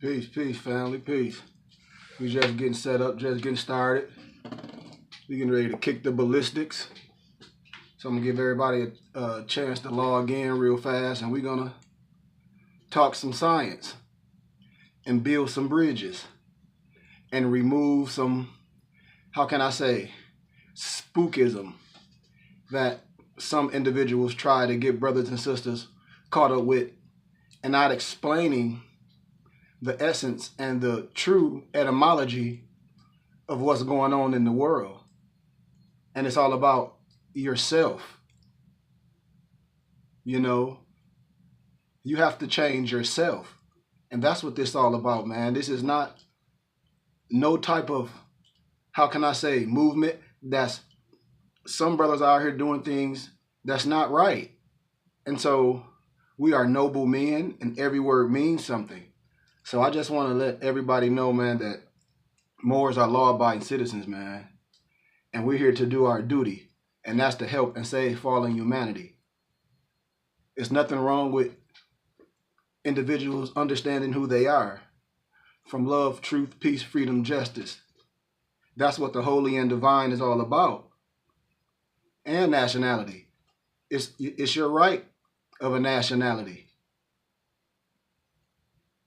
Peace, peace, family, peace. We just getting set up, just getting started. We getting ready to kick the ballistics. So I'm gonna give everybody a chance to log in real fast, and we're gonna talk some science and build some bridges and remove some, how can I say, spookism that some individuals try to get brothers and sisters caught up with and not explaining the essence and the true etymology of what's going on in the world. And it's all about yourself. You know, you have to change yourself. And that's what this is all about, man. This is not no type of, how can I say, movement that's some brothers out here doing things that's not right. And so we are noble men, and every word means something. So I just want to let everybody know, man, that Moors are law-abiding citizens, man. And we're here to do our duty, and that's to help and save fallen humanity. There's nothing wrong with individuals understanding who they are. From love, truth, peace, freedom, justice. That's what the holy and divine is all about. And nationality. It's your right of a nationality.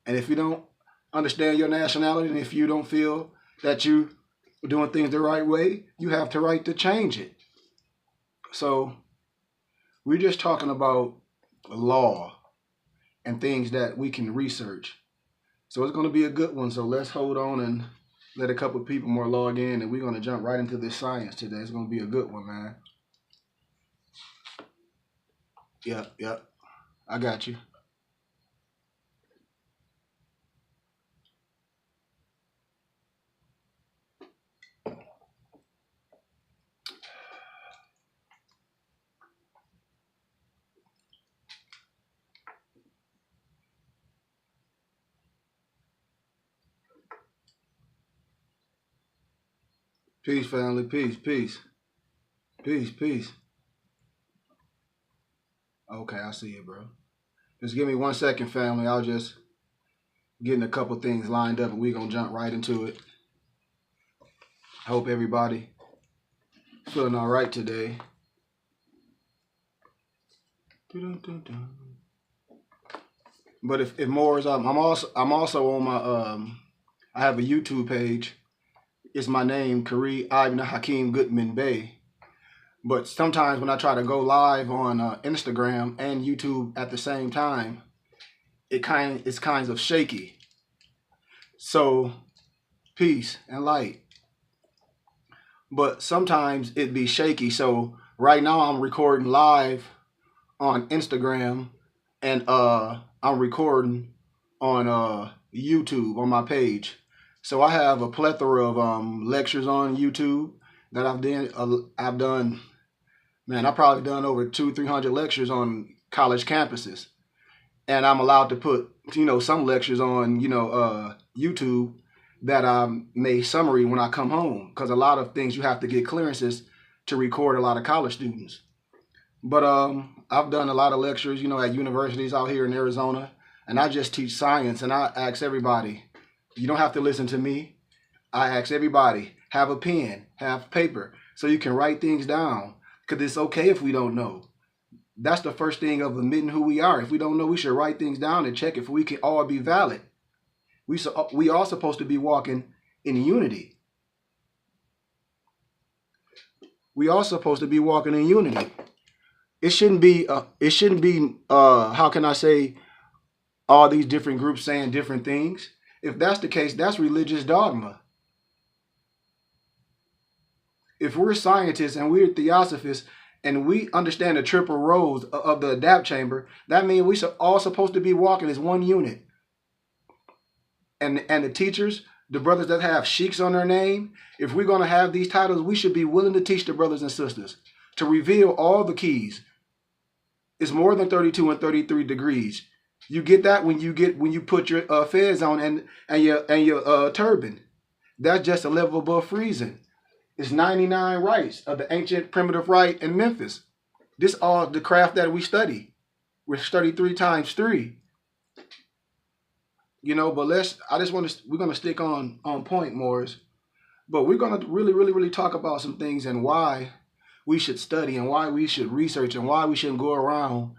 And if you don't understand your nationality, and if you don't feel that you're doing things the right way, you have the right to change it. So we're just talking about law and things that we can research. So it's going to be a good one. So let's hold on and let a couple of people more log in, and we're going to jump right into this science today. It's going to be a good one, man. Yep. I got you. Peace, family. Peace. Okay, I see you, bro. Just give me 1 second, family. I'll just getting a couple things lined up, and we're going to jump right into it. I hope everybody feeling all right today. But if more is I'm also on my I have a YouTube page. It's my name, Kari Ibn Hakeem Goodman Bey. But sometimes when I try to go live on Instagram and YouTube at the same time, it's kind of shaky. So peace and light. But sometimes it be shaky. So right now I'm recording live on Instagram, and I'm recording on YouTube on my page. So I have a plethora of lectures on YouTube that I've done. Man, I've probably done over 200-300 lectures on college campuses, and I'm allowed to put some lectures on YouTube that I made summary when I come home, because a lot of things you have to get clearances to record a lot of college students. But I've done a lot of lectures, at universities out here in Arizona, and I just teach science. And I ask everybody, you don't have to listen to me. I ask everybody, have a pen, have paper, so you can write things down, because it's okay if we don't know. That's the first thing of admitting who we are. If we don't know, we should write things down and check if we can all be valid. We are supposed to be walking in unity. We are supposed to be walking in unity. It shouldn't be how can I say, all these different groups saying different things. If that's the case, that's religious dogma. If we're scientists and we're theosophists and we understand the triple roles of the adapt chamber, that means we all supposed to be walking as one unit. And the teachers, the brothers that have sheiks on their name, if we're going to have these titles, we should be willing to teach the brothers and sisters to reveal all the keys. It's more than 32 and 33 degrees. You get that when you put your fez on and your turban. That's just a level above freezing. It's 99 rites of the ancient primitive rite in Memphis. This all the craft that we study. We study 3 times 3. But we're gonna stick on point, Morris. But we're gonna really, really, really talk about some things and why we should study and why we should research and why we shouldn't go around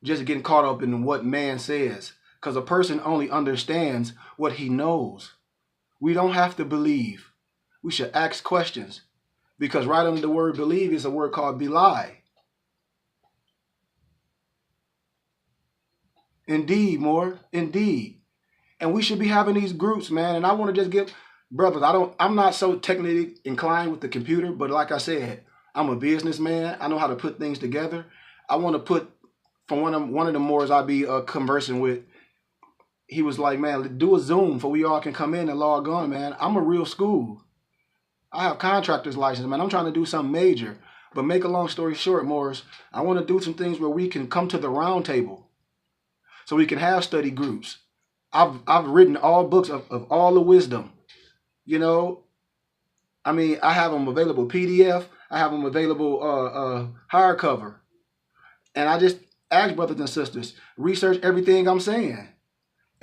just getting caught up in what man says. Because a person only understands what he knows. We don't have to believe. We should ask questions. Because right under the word believe is a word called belie. Indeed, more. Indeed. And we should be having these groups, man. And I want to just give brothers, I'm not so technically inclined with the computer, but like I said, I'm a businessman. I know how to put things together. I want to put from one of the Moors I be conversing with. He was like, man, do a Zoom for we all can come in and log on, man. I'm a real school. I have contractor's license, man. I'm trying to do something major. But make a long story short, Morris, I want to do some things where we can come to the round table so we can have study groups. I've written all books of all the wisdom. I have them available PDF. I have them available hardcover. And I just ask brothers and sisters, research everything I'm saying.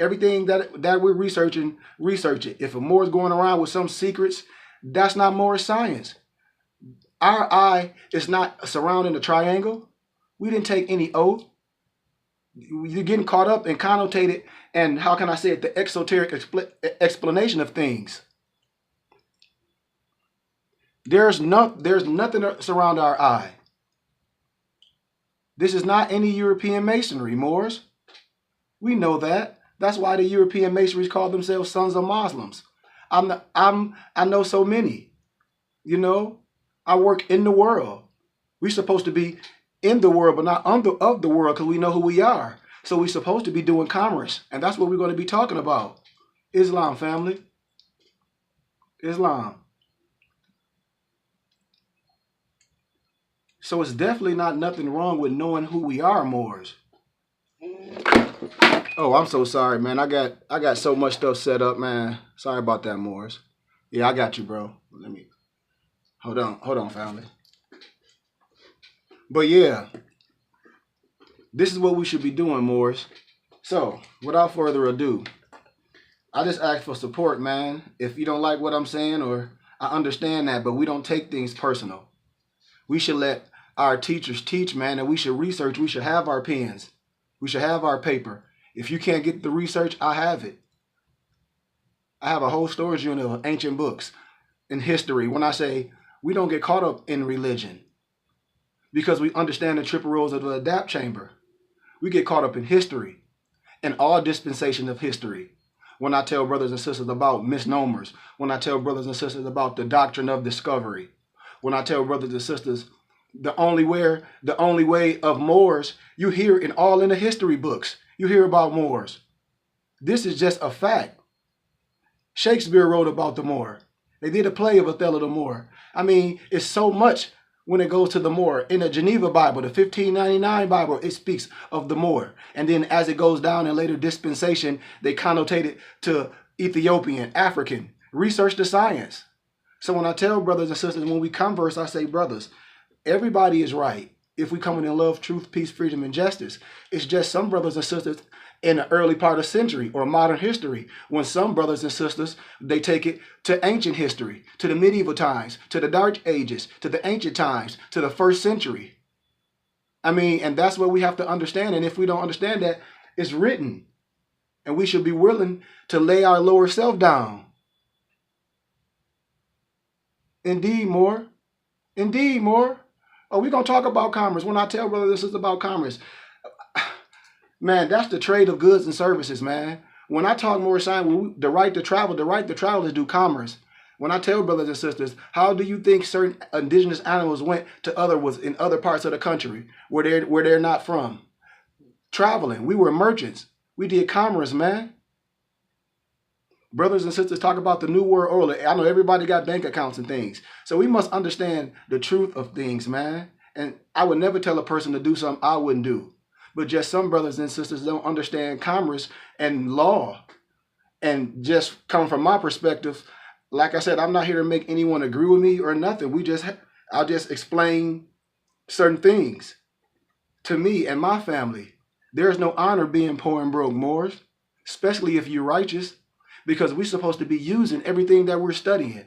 Everything that we're researching, research it. If a Moor is going around with some secrets, that's not Moor Science. Our eye is not surrounding a triangle. We didn't take any oath. You're getting caught up and connotated, and how can I say it, the esoteric explanation of things. There's nothing surround our eye. This is not any European masonry, Moors. We know that. That's why the European masonries call themselves sons of Muslims. I know so many. I work in the world. We're supposed to be in the world, but not of the world, because we know who we are. So we're supposed to be doing commerce, and that's what we're going to be talking about. Islam, family. Islam. So it's definitely not nothing wrong with knowing who we are, Moors. Oh, I'm so sorry, man. I got so much stuff set up, man. Sorry about that, Moors. Yeah, I got you, bro. Let me hold on, family. But yeah, this is what we should be doing, Moors. So, without further ado, I just ask for support, man. If you don't like what I'm saying, or I understand that, but we don't take things personal. We should let our teachers teach, man, and we should research. We should have our pens. We should have our paper. If you can't get the research, I have it. I have a whole storage unit of ancient books in history. When I say we don't get caught up in religion because we understand the triple roles of the adapt chamber. We get caught up in history and all dispensation of history. When I tell brothers and sisters about misnomers, when I tell brothers and sisters about the doctrine of discovery, when I tell brothers and sisters the only way of Moors, you hear in the history books. You hear about Moors. This is just a fact. Shakespeare wrote about the Moor. They did a play of Othello the Moor. I mean, it's so much when it goes to the Moor. In the Geneva Bible, the 1599 Bible, it speaks of the Moor. And then as it goes down in later dispensation, they connotate it to Ethiopian, African. Research the science. So when I tell brothers and sisters, when we converse, I say, brothers, everybody is right if we come in love, truth, peace, freedom, and justice. It's just some brothers and sisters in the early part of century or modern history, when some brothers and sisters, they take it to ancient history, to the medieval times, to the dark ages, to the ancient times, to the first century. I mean, and that's what we have to understand. And if we don't understand that, it's written. And we should be willing to lay our lower self down. Indeed, more. Indeed, more. Oh, we're going to talk about commerce. When I tell brothers this is about commerce, man, that's the trade of goods and services, man. When I talk Moor Science, the right to travel is do commerce. When I tell brothers and sisters, how do you think certain indigenous animals went to in other parts of the country where they're not from? Traveling. We were merchants. We did commerce, man. Brothers and sisters talk about the New World Order. I know everybody got bank accounts and things. So we must understand the truth of things, man. And I would never tell a person to do something I wouldn't do. But just some brothers and sisters don't understand commerce and law. And just coming from my perspective, like I said, I'm not here to make anyone agree with me or nothing. I'll just explain certain things to me and my family. There's no honor being poor and broke, Moors. especially if you're righteous, because we're supposed to be using everything that we're studying.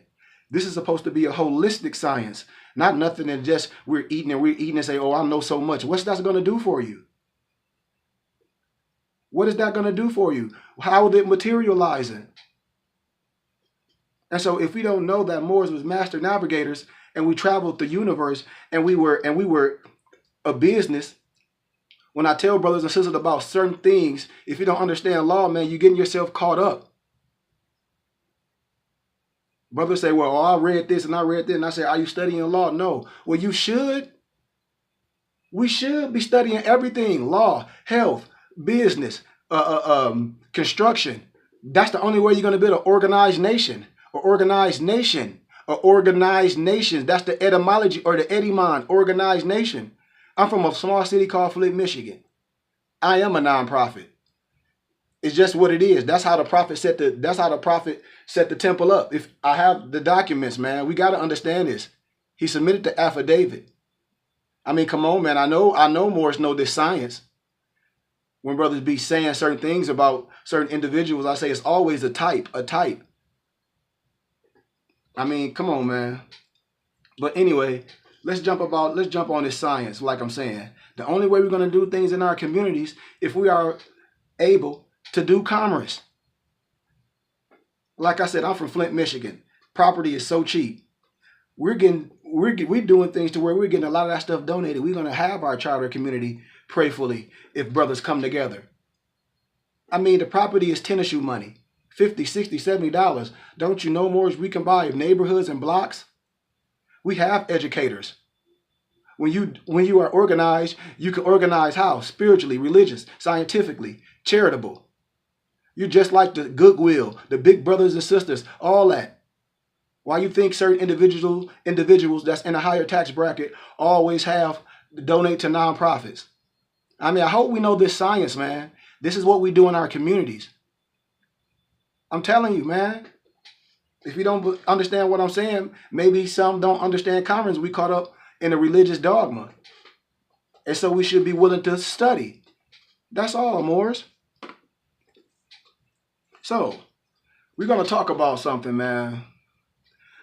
This is supposed to be a holistic science, not nothing that just we're eating and say, oh, I know so much. What's that going to do for you? What is that going to do for you? How is it materializing? And so if we don't know that Moors was master navigators and we traveled the universe and we were a business, when I tell brothers and sisters about certain things, if you don't understand law, man, you're getting yourself caught up. Brothers say, well, I read this and I read that. And I say, are you studying law? No. Well, you should. We should be studying everything. Law, health, business, construction. That's the only way you're going to build an organized nation. Or organized nation. Or organized nations. That's the etymology or the etymon, organized nation. I'm from a small city called Flint, Michigan. I am a nonprofit. It's just what it is. That's how the prophet set the temple up. If I have the documents, man, we got to understand this. He submitted the affidavit. I mean, come on, man. I know Moors know this science. When brothers be saying certain things about certain individuals, I say it's always a type. I mean, come on, man. But anyway, let's jump on this science, like I'm saying. The only way we're going to do things in our communities if we are able to do commerce. Like I said, I'm from Flint, Michigan. Property is so cheap. We're doing things to where we're getting a lot of that stuff donated. We're going to have our charter community prayfully if brothers come together. I mean, the property is tennis shoe money. $50, $60, $70. Don't you know more we can buy neighborhoods and blocks? We have educators. When you are organized, you can organize how? Spiritually, religious, scientifically, charitable. You're just like the goodwill, the big brothers and sisters, all that. Why you think certain individuals that's in a higher tax bracket always have to donate to nonprofits? I mean, I hope we know this science, man. This is what we do in our communities. I'm telling you, man. If you don't understand what I'm saying, maybe some don't understand commerce. We caught up in a religious dogma. And so we should be willing to study. That's all, Moors. So, we're going to talk about something, man.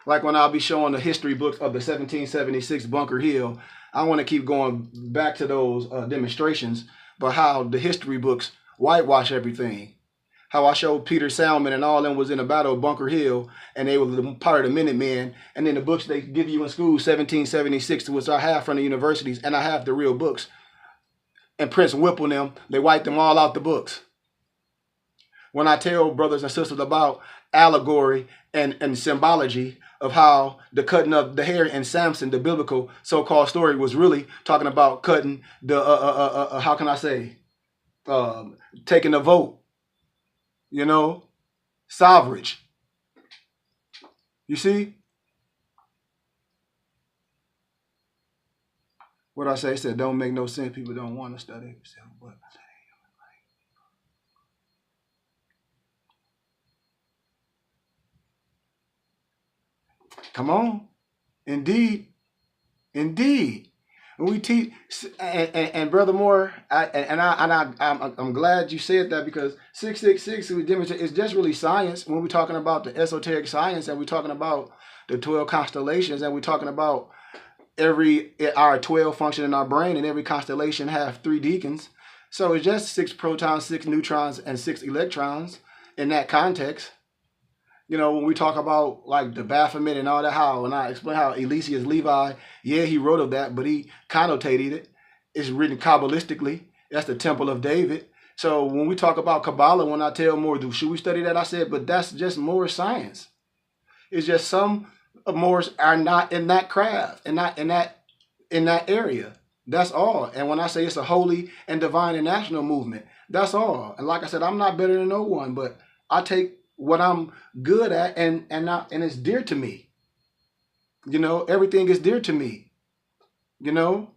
Like when I'll be showing the history books of the 1776 Bunker Hill, I want to keep going back to those demonstrations, but how the history books whitewash everything. How I showed Peter Salmon and all them was in the Battle of Bunker Hill, and they were part of the Minutemen. And then the books they give you in school, 1776, which I have from the universities, and I have the real books. And Prince Whipple and them, they wiped them all out the books. When I tell brothers and sisters about allegory and symbology of how the cutting of the hair in Samson, the biblical so-called story, was really talking about cutting the, how can I say, taking the vote. You know, sovereign. You see? What I say, said, don't make no sense. People don't want to study. Come on. Indeed. We teach, and Brother Moore, I'm glad you said that, because 666 we demonstrate it's just really science. When we're talking about the esoteric science, and we're talking about the 12 constellations, and we're talking about our 12 function in our brain, and every constellation have 3 deacons. So it's just 6 protons, 6 neutrons, and 6 electrons in that context. You know, when we talk about like the Baphomet and all that, and I explain how Eliseus Levi, yeah, he wrote of that, but he connotated it. It's written Kabbalistically. That's the Temple of David. So when we talk about Kabbalah, when I tell Moor, should we study that? I said, but that's just Moor science. It's just some of Moors are not in that craft and not in that area. That's all. And when I say it's a holy and divine and national movement, that's all. And like I said, I'm not better than no one, but I take what I'm good at and it's dear to me. You know, everything is dear to me. You know,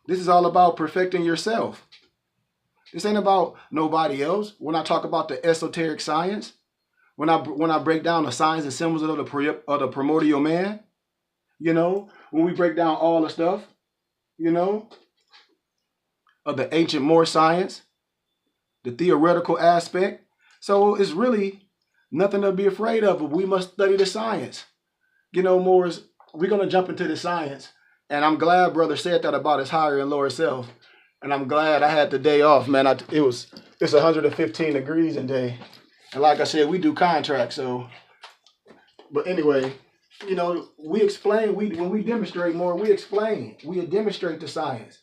this is all about perfecting yourself. This ain't about nobody else. When I talk about the esoteric science, when I break down the signs and symbols of the primordial man, you know, when we break down all the stuff, you know, of the ancient Moor science, the theoretical aspect. So it's really nothing to be afraid of. We must study the science. You know, Morris, we're going to jump into the science. And I'm glad brother said that about his higher and lower self. And I'm glad I had the day off, man. It's 115 degrees in day. And like I said, we do contracts. So, but anyway, you know, we explain, when we demonstrate more, we explain. We demonstrate the science.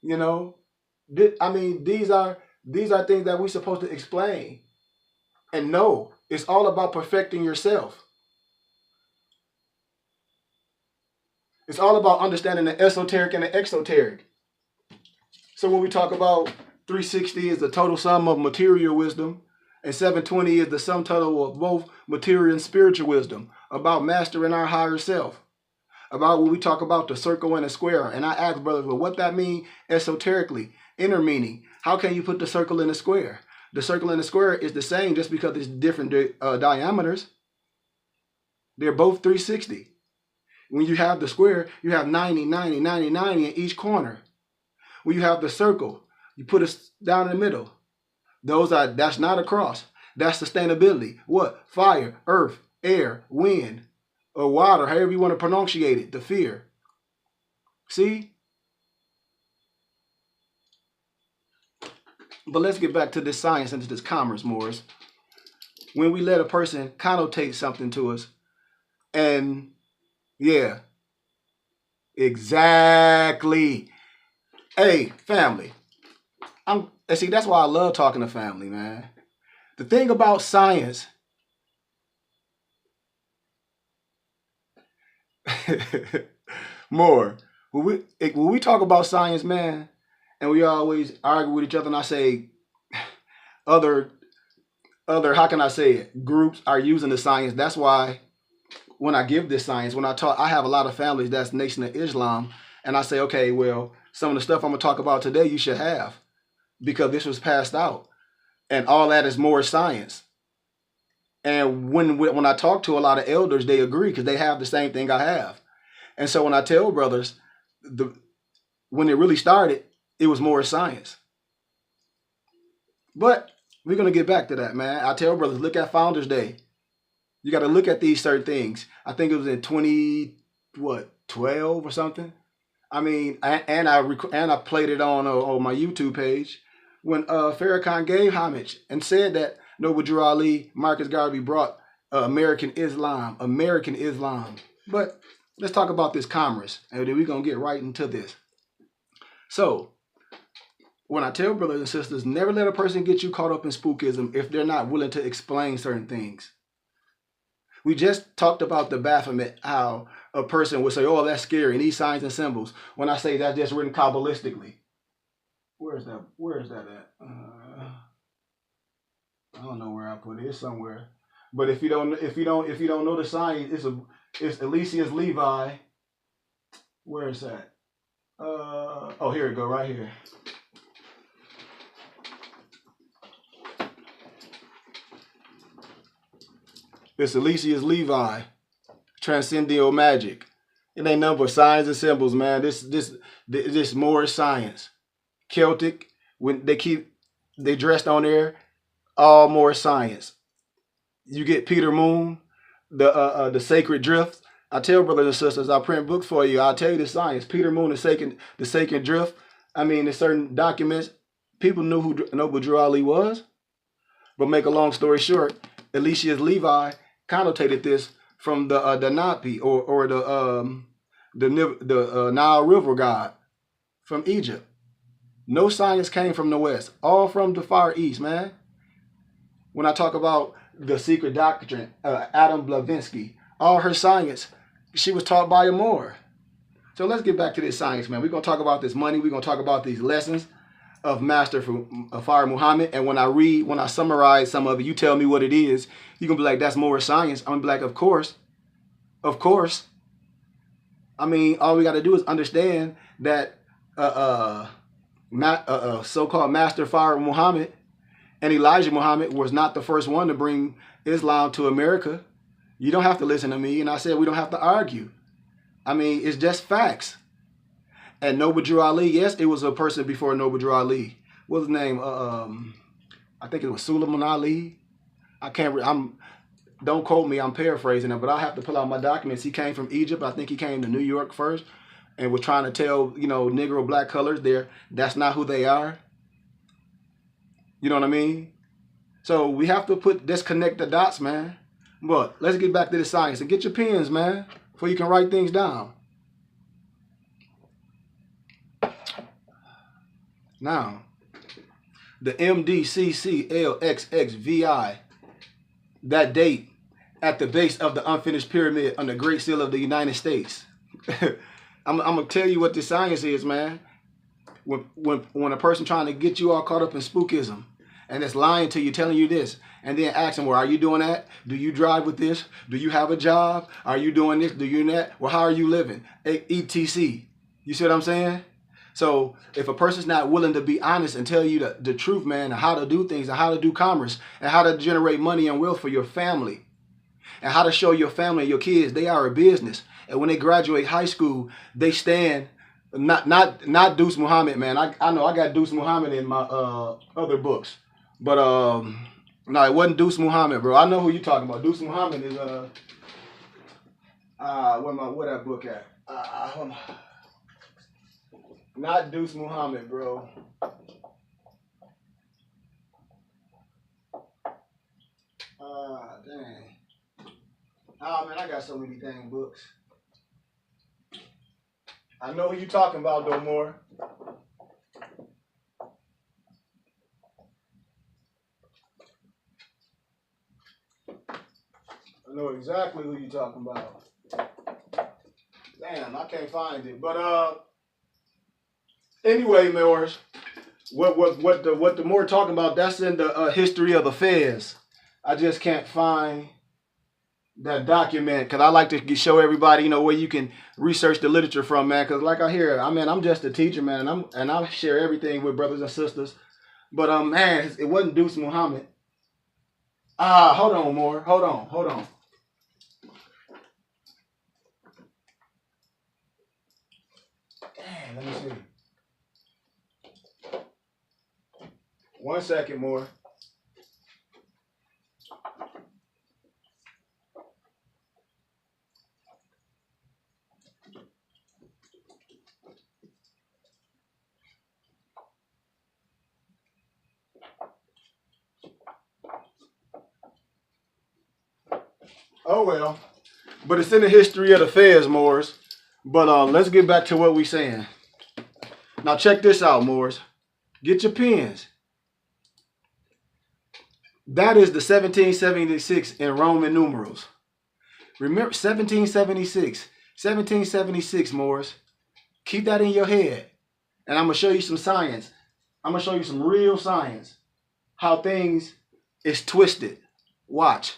You know, I mean, these are things that we're supposed to explain and know. It's all about perfecting yourself. It's all about understanding the esoteric and the exoteric. So when we talk about 360 is the total sum of material wisdom, and 720 is the sum total of both material and spiritual wisdom, about mastering our higher self. About when we talk about the circle and the square. And I ask brothers, well, what that mean esoterically, inner meaning? How can you put the circle in the square? The circle and the square is the same just because it's different diameters. They're both 360. When you have the square, you have 90, 90, 90, 90 in each corner. When you have the circle, you put it down in the middle. That's not a cross. That's sustainability. What? Fire, earth, air, wind, or water, however you want to pronunciate it, the fear. See? But let's get back to this science and to this commerce, Moors. When we let a person connotate something to us, and yeah, exactly. Hey, family. See, that's why I love talking to family, man. The thing about science, more. When we talk about science, man, and we always argue with each other, and I say other how can I say it? Groups are using the science. That's why when I give this science, when I talk, I have a lot of families that's Nation of Islam, and I say, okay, well, some of the stuff I'm gonna talk about today, you should have, because this was passed out, and all that is Moor Science. And when I talk to a lot of elders, they agree because they have the same thing I have. And so when I tell brothers, when it really started, it was Moor Science. But we're going to get back to that, man. I tell brothers, look at Founders Day. You got to look at these certain things. I think it was in 12 or something. I mean, and I played it on my YouTube page when Farrakhan gave homage and said that Noble Drew Ali, Marcus Garvey brought American Islam. But let's talk about this commerce, and then we're going to get right into this. So, when I tell brothers and sisters, never let a person get you caught up in spookism if they're not willing to explain certain things. We just talked about the Baphomet, how a person would say, oh, that's scary, and these signs and symbols. When I say that's just written Kabbalistically. Where is that at? I don't know where I put it. It's somewhere. But if you don't know the sign, it's Eliseus Levi. Where is that? Oh, here it go, right here. It's Eliseus Levi, Transcendental Magic. It ain't nothing but signs and symbols, man. This Moor Science, Celtic. When they dressed on there, all Moor Science. You get Peter Moon, the Sacred Drift. I tell brothers and sisters, I print books for you. I'll tell you the science. Peter Moon, the Sacred Drift. I mean, in certain documents, people knew who Noble Drew Ali was. But make a long story short, Eliseus Levi connotated this from the Napi or the Nile River god from Egypt. No science came from the West, all from the Far East, man. When I talk about the secret doctrine, Adam Blavatsky, all her science, she was taught by a Moor. So let's get back to this science, man. We're going to talk about this money. We're going to talk about these lessons of Master Fard Muhammad. And when I summarize some of it, you tell me what it is. You're going to be like, that's Moor Science. I'm going to be like, of course. Of course. I mean, all we got to do is understand that so-called Master Fard Muhammad and Elijah Muhammad was not the first one to bring Islam to America. You don't have to listen to me. And I said we don't have to argue. I mean, it's just facts. And Noble Drew Ali, yes, it was a person before Noble Drew Ali. What's his name? I think it was Suleiman Ali. I can't. I'm. Don't quote me. I'm paraphrasing it, but I have to pull out my documents. He came from Egypt. I think he came to New York first, and was trying to tell Negro black colors that's not who they are. You know what I mean? So we have to disconnect the dots, man. But let's get back to the science and get your pens, man, before you can write things down. Now, the MDCCLXXVI, that date at the base of the unfinished pyramid on the Great Seal of the United States. I'm gonna tell you what this science is, man. When a person trying to get you all caught up in spookism and it's lying to you, telling you this, and then ask them, well, are you doing that? Do you drive with this? Do you have a job? Are you doing this? Do you that? Well, how are you living? ETC. You see what I'm saying? So if a person's not willing to be honest and tell you the truth, man, and how to do things and how to do commerce and how to generate money and wealth for your family and how to show your family and your kids they are a business. And when they graduate high school, they stand, not Deuce Muhammad, man. I know I got Deuce Muhammad in my other books. But no, it wasn't Deuce Muhammad, bro. I know who you're talking about. Deuce Muhammad is where that book at? Not Deuce Muhammad, bro. Dang. Oh man, I got so many dang books. I know who you talking about, though, Moor. I know exactly who you talking about. Damn, I can't find it. But anyway, Moors, what the Moor talking about? That's in the history of the feds. I just can't find that document because I like to show everybody, where you can research the literature from, man. Because like I hear, I'm just a teacher, man, and I share everything with brothers and sisters. But man, it wasn't Deuce Muhammad. Hold on, Moor. Hold on. Let me see. 1 second, Moor. Oh well, but it's in the history of the feds, Moors. But let's get back to what we saying. Now check this out, Moors. Get your pens. That is the 1776 in Roman numerals. Remember 1776. 1776, Moors. Keep that in your head. And I'm going to show you some science. I'm going to show you some real science. How things is twisted. Watch.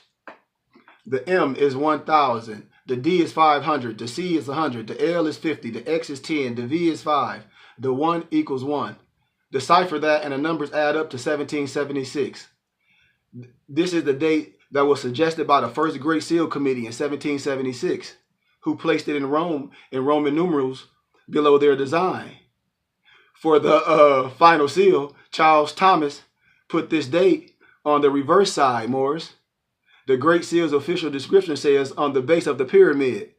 The M is 1,000. The D is 500. The C is 100. The L is 50. The X is 10. The V is 5. The 1 equals 1. Decipher that and the numbers add up to 1776. This is the date that was suggested by the first Great Seal Committee in 1776, who placed it in Rome in Roman numerals below their design. For the final seal, Charles Thomas put this date on the reverse side, Moors. The Great Seal's official description says on the base of the pyramid.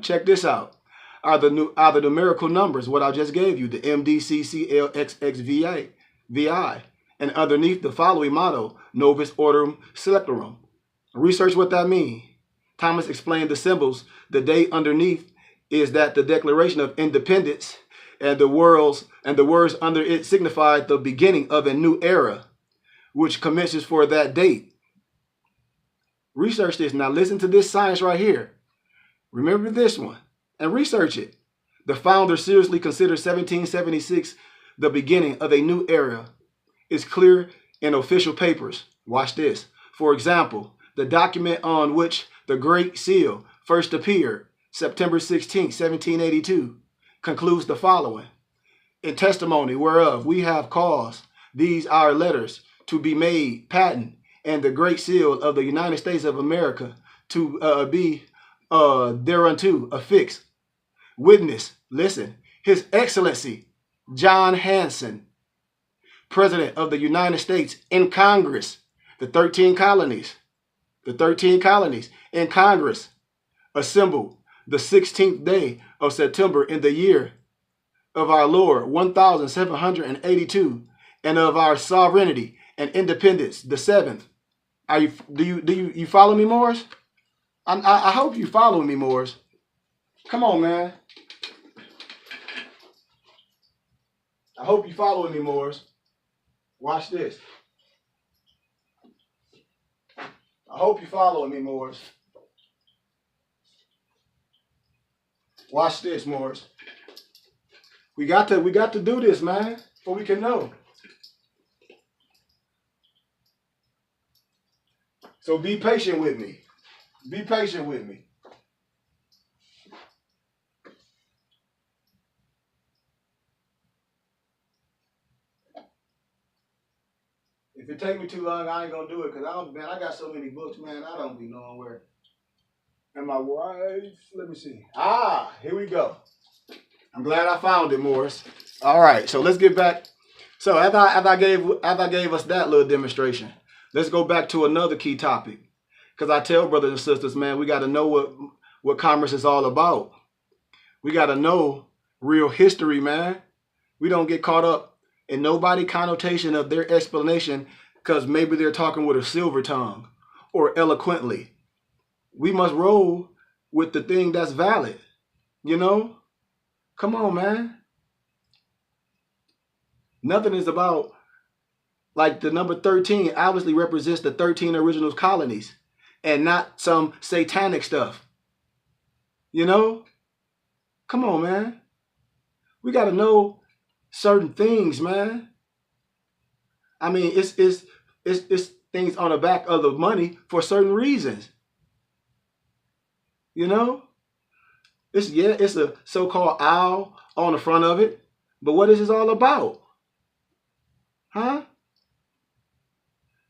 Check this out. Are the numerical numbers what I just gave you, the MDCCLXXVI, and underneath the following motto, Novus Ordorum Selectorum. Research what that means. Thomas explained the symbols. The date underneath is that the Declaration of Independence and the words under it signified the beginning of a new era, which commences for that date. Research this. Now listen to this science right here. Remember this one and research it. The founder seriously considered 1776 the beginning of a new era. It's clear in official papers. Watch this. For example, the document on which the Great Seal first appeared, September 16, 1782, concludes the following. In testimony whereof we have caused these our letters to be made patent, and the Great Seal of the United States of America to be thereunto affixed. Witness, listen, His Excellency, John Hanson, President of the United States in Congress, the 13 colonies in Congress assembled the 16th day of September in the year of our Lord 1782 and of our sovereignty and independence the 7th. Do you follow me, Morris? I hope you follow me, Morris. Come on, man. I hope you following me, Morris. Watch this. I hope you following me, Morris. Watch this, Morris. We got to do this, man, so we can know. So be patient with me. Be patient with me. If it take me too long, I ain't gonna do it because I got so many books, man. I don't be knowing where. Am I right? Let me see. Here we go. I'm glad I found it, Morris. All right, so let's get back. So after I gave us that little demonstration, let's go back to another key topic. Because I tell brothers and sisters, man, we got to know what commerce is all about. We got to know real history, man. We don't get caught up in nobody connotation of their explanation because maybe they're talking with a silver tongue or eloquently. We must roll with the thing that's valid, you know? Come on, man. Nothing is about, like the number 13 obviously represents the 13 original colonies and not some satanic stuff. You know? Come on, man. We got to know certain things, man. I mean, it's things on the back of the money for certain reasons. You know? It's a so-called owl on the front of it. But what is this all about? Huh?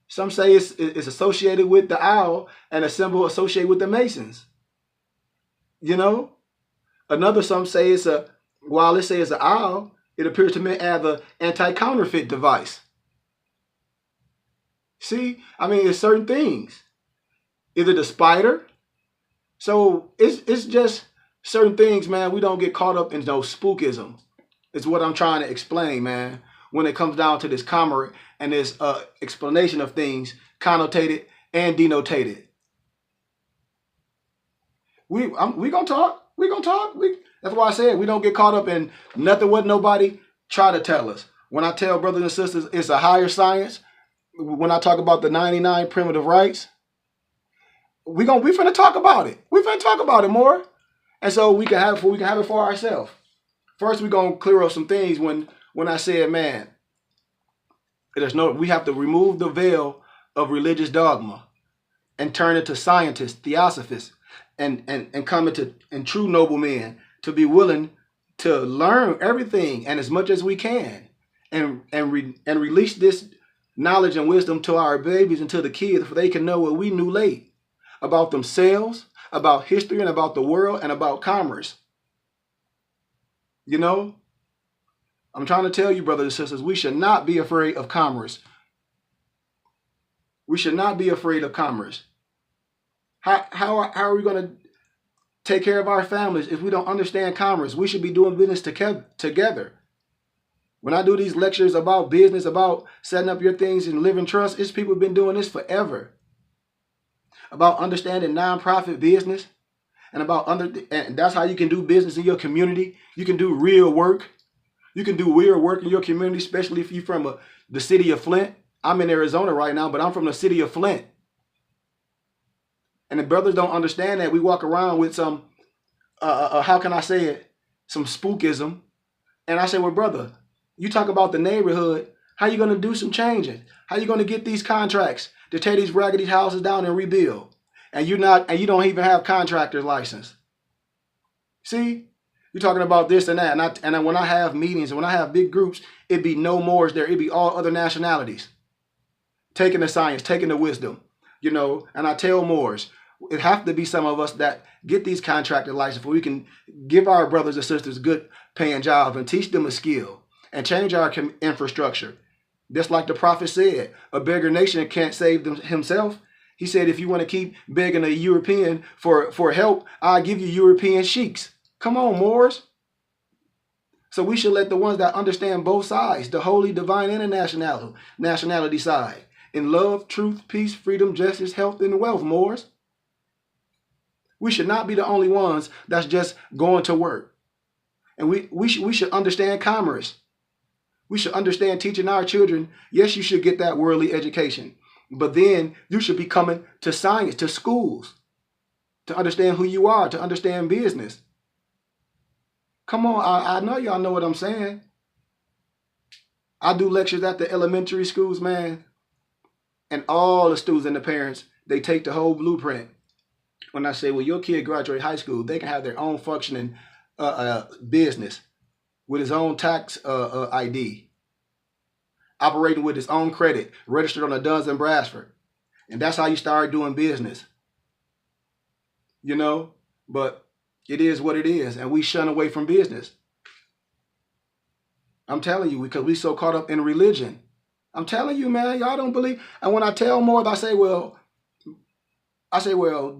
Some say it's associated with the owl and a symbol associated with the Masons. You know? Some say while it says it's an owl, it appears to me as an anti-counterfeit device. See? I mean, it's certain things. Either the spider. So it's just certain things, man. We don't get caught up in no spookism. It's what I'm trying to explain, man. When it comes down to this commerce and this explanation of things connotated and denotated. We gonna talk. We gonna talk. That's why I said we don't get caught up in nothing what nobody try to tell us. When I tell brothers and sisters it's a higher science, when I talk about the 99 primitive rights, we finna talk about it. We finna talk about it more. And so we can have it for ourselves. First, we're gonna clear up some things when I said, man, we have to remove the veil of religious dogma and turn it to scientists, theosophists, and come into true noble men to be willing to learn everything and as much as we can and release this knowledge and wisdom to our babies and to the kids so they can know what we knew late about themselves, about history and about the world and about commerce. You know, I'm trying to tell you, brothers and sisters, we should not be afraid of commerce. We should not be afraid of commerce. How are we going to take care of our families if we don't understand commerce? We should be doing business together. When I do these lectures about business, about setting up your things and living trust, it's people who've been doing this forever. About understanding nonprofit business and and that's how you can do business in your community. You can do real work. You can do real work in your community, especially if you're from the city of Flint. I'm in Arizona right now, but I'm from the city of Flint. And the brothers don't understand that. We walk around with some, how can I say it, some spookism. And I say, well, brother, you talk about the neighborhood. How you going to do some changing? How you going to get these contracts to tear these raggedy houses down and rebuild? And you don't even have contractor's license. See? You're talking about this and that. And when I have meetings, and when I have big groups, it'd be no Moors there. It'd be all other nationalities. Taking the science, taking the wisdom, you know. And I tell Moors, it have to be some of us that get these contractor licenses where we can give our brothers and sisters good paying jobs and teach them a skill and change our infrastructure. Just like the prophet said, a beggar nation can't save himself. He said, if you want to keep begging a European for help, I'll give you European sheiks. Come on, Moors. So we should let the ones that understand both sides, the holy, divine, and the nationality side, in love, truth, peace, freedom, justice, health, and wealth, Moors. We should not be the only ones that's just going to work. And we should understand commerce. We should understand teaching our children. Yes, you should get that worldly education. But then you should be coming to science, to schools, to understand who you are, to understand business. Come on, I know y'all know what I'm saying. I do lectures at the elementary schools, man. And all the students and the parents, they take the whole blueprint. When I say, well, your kid graduate high school, they can have their own functioning business with his own tax ID, operating with his own credit, registered on a Duns and Bradford. And that's how you start doing business. You know, but it is what it is. And we shun away from business. I'm telling you, because we so caught up in religion. I'm telling you, man, y'all don't believe. And when I tell more, I say, well,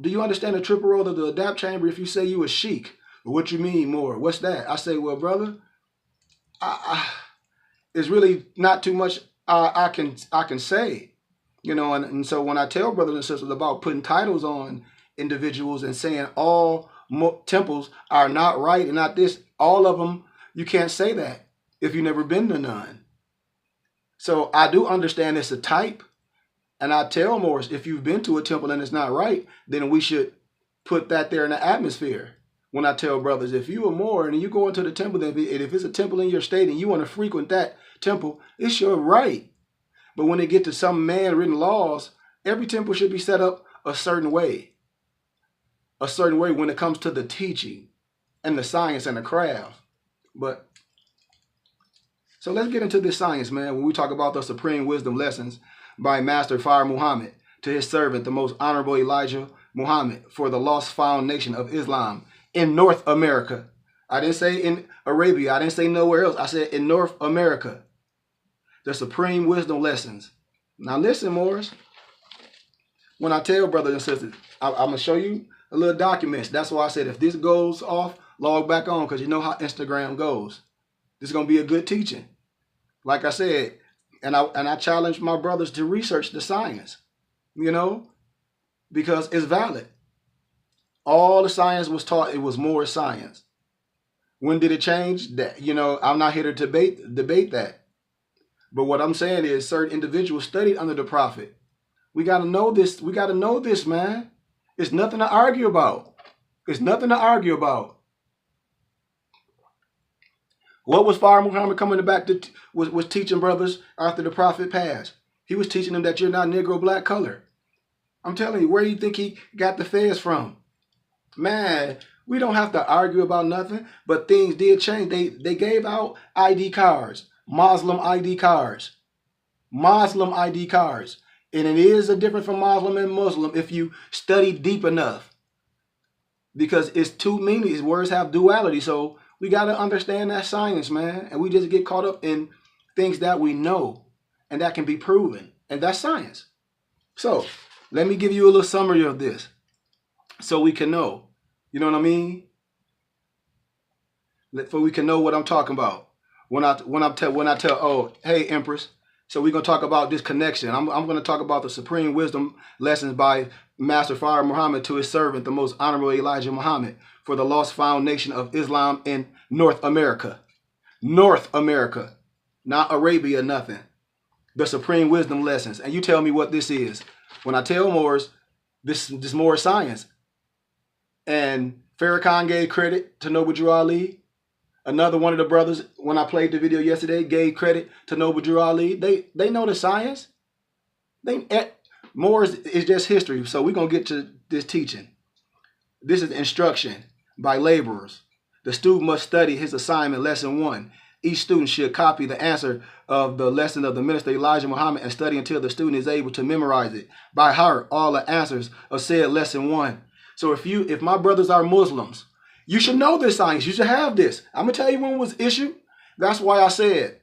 do you understand the triple role of the adapt chamber if you say you a sheik? What you mean more? What's that? I say, well, brother, it's really not too much I can say, you know. And so when I tell brothers and sisters about putting titles on individuals and saying all temples are not right and not this, all of them, you can't say that if you've never been to none. So I do understand it's a type. And I tell Moors, if you've been to a temple and it's not right, then we should put that there in the atmosphere. When I tell brothers, if you are Moor and you go into the temple, then if it's a temple in your state and you want to frequent that temple, it's your right. But when they get to some man-written laws, every temple should be set up a certain way. A certain way when it comes to the teaching and the science and the craft. But so let's get into this science, man. When we talk about the supreme wisdom lessons by Master Fire Muhammad to his servant, the most honorable Elijah Muhammad, for the lost found nation of Islam in North America. I didn't say in Arabia. I didn't say nowhere else. I said in North America. The supreme wisdom lessons. Now listen, Moors. When I tell brothers and sisters, I'm going to show you a little documents. That's why I said if this goes off, log back on, because you know how Instagram goes. This is going to be a good teaching. Like I said, and I challenge my brothers to research the science, you know, because it's valid. All the science was taught, it was Moor Science. When did it change? That, you know, I'm not here to debate that. But what I'm saying is certain individuals studied under the prophet. We got to know this. We got to know this, man. It's nothing to argue about. It's nothing to argue about. What was Fire Muhammad coming back to was teaching brothers after the prophet passed? He was teaching them that you're not Negro black color. I'm telling you, where do you think he got the feds from? Man, we don't have to argue about nothing, but things did change. They gave out ID cards, Muslim ID cards. Muslim ID cards. And it is a difference from Muslim and Muslim if you study deep enough. Because it's two meanings. Words have duality. So we got to understand that science, man. And we just get caught up in things that we know and that can be proven. And that's science. So let me give you a little summary of this so we can know. You know what I mean? So we can know what I'm talking about. When I tell, oh, hey, Empress. So we're going to talk about this connection. I'm going to talk about the supreme wisdom lessons by Master Fire Muhammad to his servant, the most honorable Elijah Muhammad, for the lost found nation of Islam in North America. North America. Not Arabia, nothing. The supreme wisdom lessons. And you tell me what this is. When I tell Moors, this Moor Science. And Farrakhan gave credit to Noble Drew Ali. Another one of the brothers, when I played the video yesterday, gave credit to Noble Drew Ali. They know the science. More is just history. So we're going to get to this teaching. This is instruction by laborers. The student must study his assignment, lesson 1. Each student should copy the answer of the lesson of the minister Elijah Muhammad and study until the student is able to memorize it by heart, all the answers of said lesson 1. So if my brothers are Muslims, you should know this science. You should have this. I'm going to tell you when it was issued. That's why I said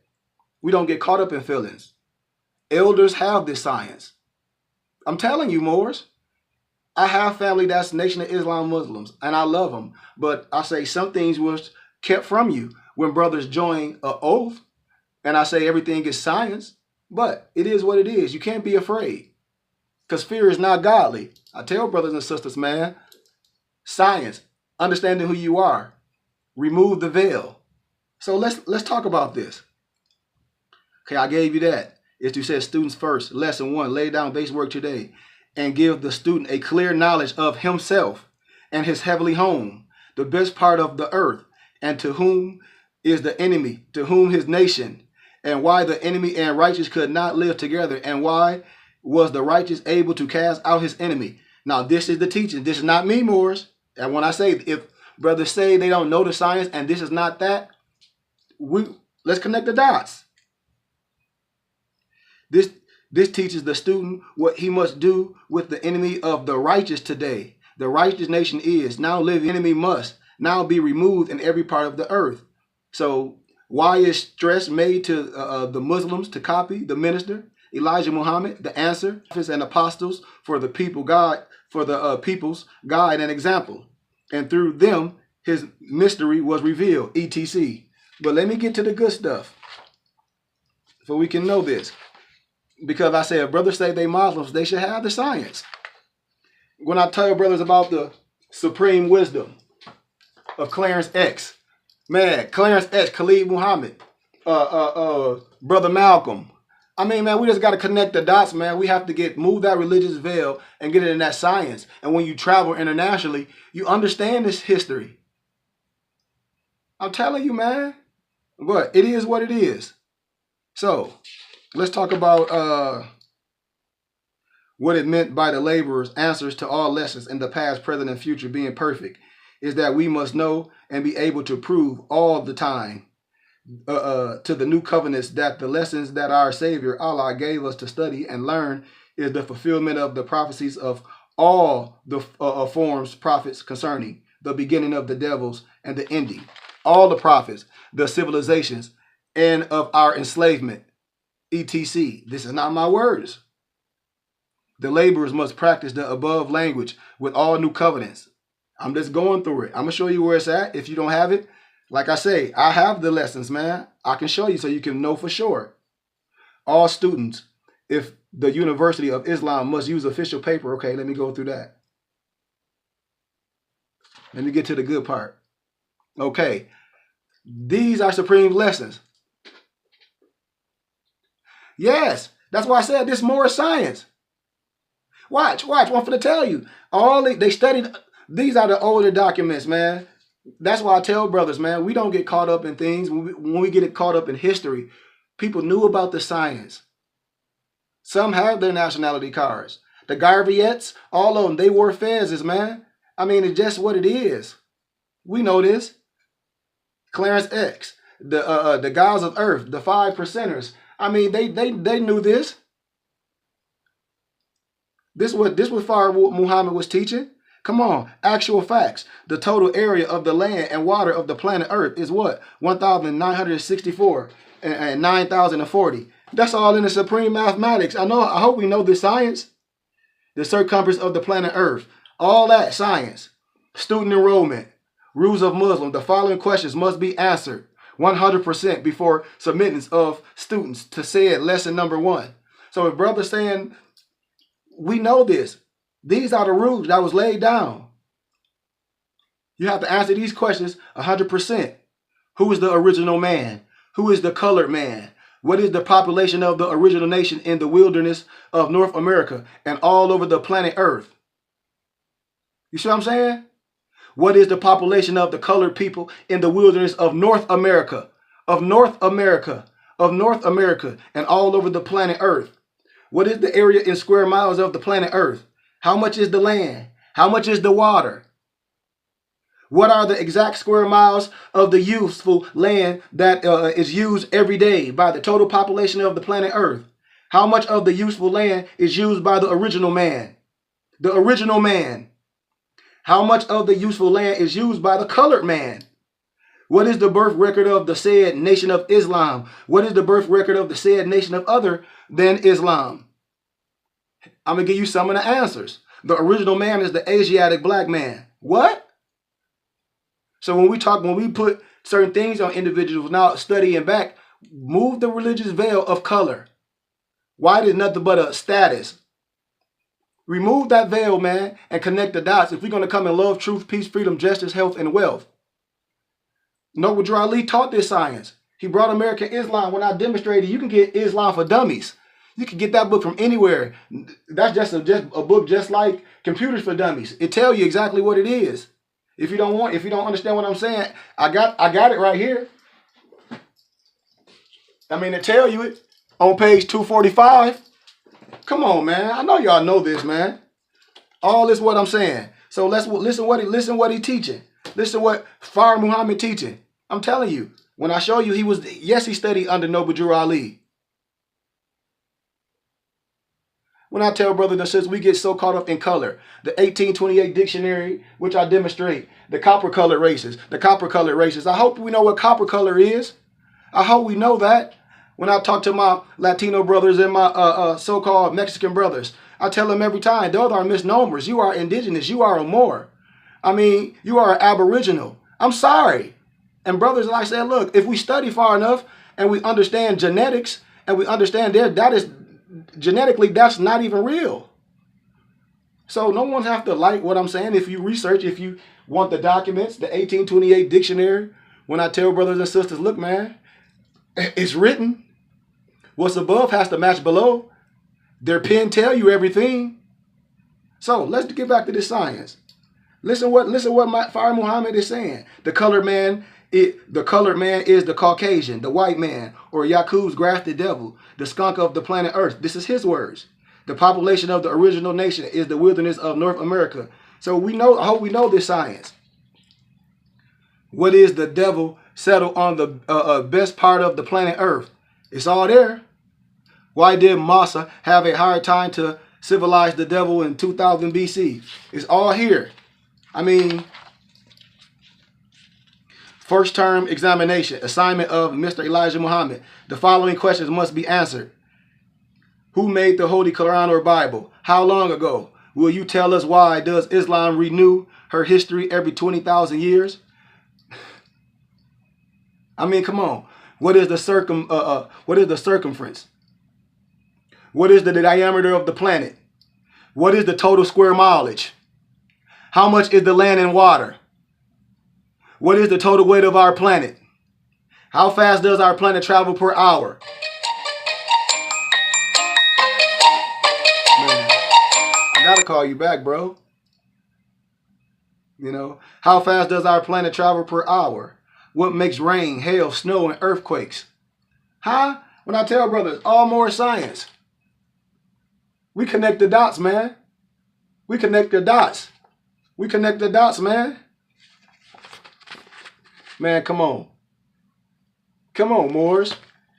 We don't get caught up in feelings. Elders have this science. I'm telling you, Moors. I have family that's Nation of Islam Muslims, and I love them. But I say some things was kept from you when brothers join an oath, and I say everything is science. But it is what it is. You can't be afraid, because fear is not godly. I tell brothers and sisters, man, science, understanding who you are, remove the veil. So let's talk about this. Okay, I gave you that. Is to say students first. Lesson 1, lay down base work today and give the student a clear knowledge of himself and his heavenly home, the best part of the earth, and to whom is the enemy, to whom his nation, and why the enemy and righteous could not live together, and why was the righteous able to cast out his enemy. Now, this is the teaching. This is not me, Moors. And when I say, if brothers say they don't know the science and this is not that, let's connect the dots. This teaches the student what he must do with the enemy of the righteous today. The righteous nation is now living. Enemy must now be removed in every part of the earth. So why is stress made to the Muslims to copy the minister Elijah Muhammad? The answer: prophets and apostles for the people God, for the people's guide and example, and through them his mystery was revealed. Etc. But let me get to the good stuff, so we can know this. Because I say, if brothers say they Muslims, they should have the science. When I tell brothers about the supreme wisdom of Clarence X, man, Clarence X, Khalid Muhammad, Brother Malcolm. I mean, man, we just got to connect the dots, man. We have to move that religious veil and get it in that science. And when you travel internationally, you understand this history. I'm telling you, man. But it is what it is. So let's talk about what it meant by the laborers' answers to all lessons in the past, present, and future being perfect, is that we must know and be able to prove all the time to the new covenants that the lessons that our Savior Allah gave us to study and learn is the fulfillment of the prophecies of all the forms prophets concerning the beginning of the devils and the ending. All the prophets, the civilizations, and of our enslavement. Etc. This is not my words. The laborers must practice the above language with all new covenants. I'm just going through it. I'm going to show you where it's at. If you don't have it, like I say, I have the lessons, man. I can show you so you can know for sure. All students, if the University of Islam must use official paper, okay, let me go through that. Let me get to the good part. Okay, these are supreme lessons. Yes, that's why I said this Moor Science. Watch, I'm finna tell you. They studied, these are the older documents, man. That's why I tell brothers, man, we don't get caught up in things. When we get caught up in history, people knew about the science. Some have their nationality cards. The Garveyettes, all of them, they wore fezzes, man. I mean, it's just what it is. We know this. Clarence X, the gods of earth, the 5 percenters. I mean, they knew this. This was Farah Muhammad was teaching. Come on, actual facts. The total area of the land and water of the planet Earth is what? 1,964 and 9,040. That's all in the supreme mathematics. I hope we know the science. The circumference of the planet Earth. All that science. Student enrollment. Rules of Muslim. The following questions must be answered 100% before submittance of students to said lesson number 1. So if brother's saying, we know this. These are the rules that was laid down. You have to answer these questions 100%. Who is the original man? Who is the colored man? What is the population of the original nation in the wilderness of North America and all over the planet Earth? You see what I'm saying? What is the population of the colored people in the wilderness of North America, and all over the planet Earth? What is the area in square miles of the planet Earth? How much is the land? How much is the water? What are the exact square miles of the useful land that is used every day by the total population of the planet Earth? How much of the useful land is used by the original man? The original man. How much of the useful land is used by the colored man? What is the birth record of the said nation of Islam? What is the birth record of the said nation of other than Islam? I'm going to give you some of the answers. The original man is the Asiatic black man. What? So when we put certain things on individuals now studying back, move the religious veil of color. White is nothing but a status. Remove that veil, man, and connect the dots if we're going to come in love, truth, peace, freedom, justice, health, and wealth. Noble Ali taught this science. He brought American Islam. When I demonstrated, you can get Islam for Dummies. You can get that book from anywhere. That's just a book just like Computers for Dummies. It tells you exactly what it is. If you don't understand what I'm saying, I got it right here. I mean, it tell you it on page 245. Come on, man. I know y'all know this, man. All this what I'm saying. So let's listen what he teaching. Listen what Far Muhammad teaching. I'm telling you, when I show you he studied under Noble Ali. When I tell brothers and sisters, we get so caught up in color. The 1828 dictionary, which I demonstrate, the copper-colored races. I hope we know what copper color is. I hope we know that. When I talk to my Latino brothers and my so-called Mexican brothers, I tell them every time, those are misnomers. You are indigenous. You are a Moor. I mean, you are an aboriginal. I'm sorry. And brothers, like I said, look, if we study far enough and we understand genetics and we understand that is genetically, that's not even real. So no one have to like what I'm saying. If you research, if you want the documents, the 1828 dictionary, when I tell brothers and sisters, look, man, it's written. What's above has to match below. Their pen tell you everything. So let's get back to this science. Listen what Fire Muhammad is saying. The colored man is the Caucasian, the white man, or Yakub's grafted devil, the skunk of the planet Earth. This is his words. The population of the original nation is the wilderness of North America. So I hope we know this science. What is the devil settled on the best part of the planet Earth? It's all there. Why did Massa have a hard time to civilize the devil in 2000 BC? It's all here. I mean, first term examination, assignment of Mr. Elijah Muhammad. The following questions must be answered. Who made the Holy Quran or Bible? How long ago? Will you tell us why does Islam renew her history every 20,000 years? I mean, come on. What is the circumference? What is the diameter of the planet? What is the total square mileage? How much is the land and water? What is the total weight of our planet? How fast does our planet travel per hour? Man, I gotta call you back, bro. You know, how fast does our planet travel per hour? What makes rain, hail, snow, and earthquakes? Huh? When I tell brothers, all Moor Science. We connect the dots, man. We connect the dots. We connect the dots, man. Man, come on. Come on, Moors.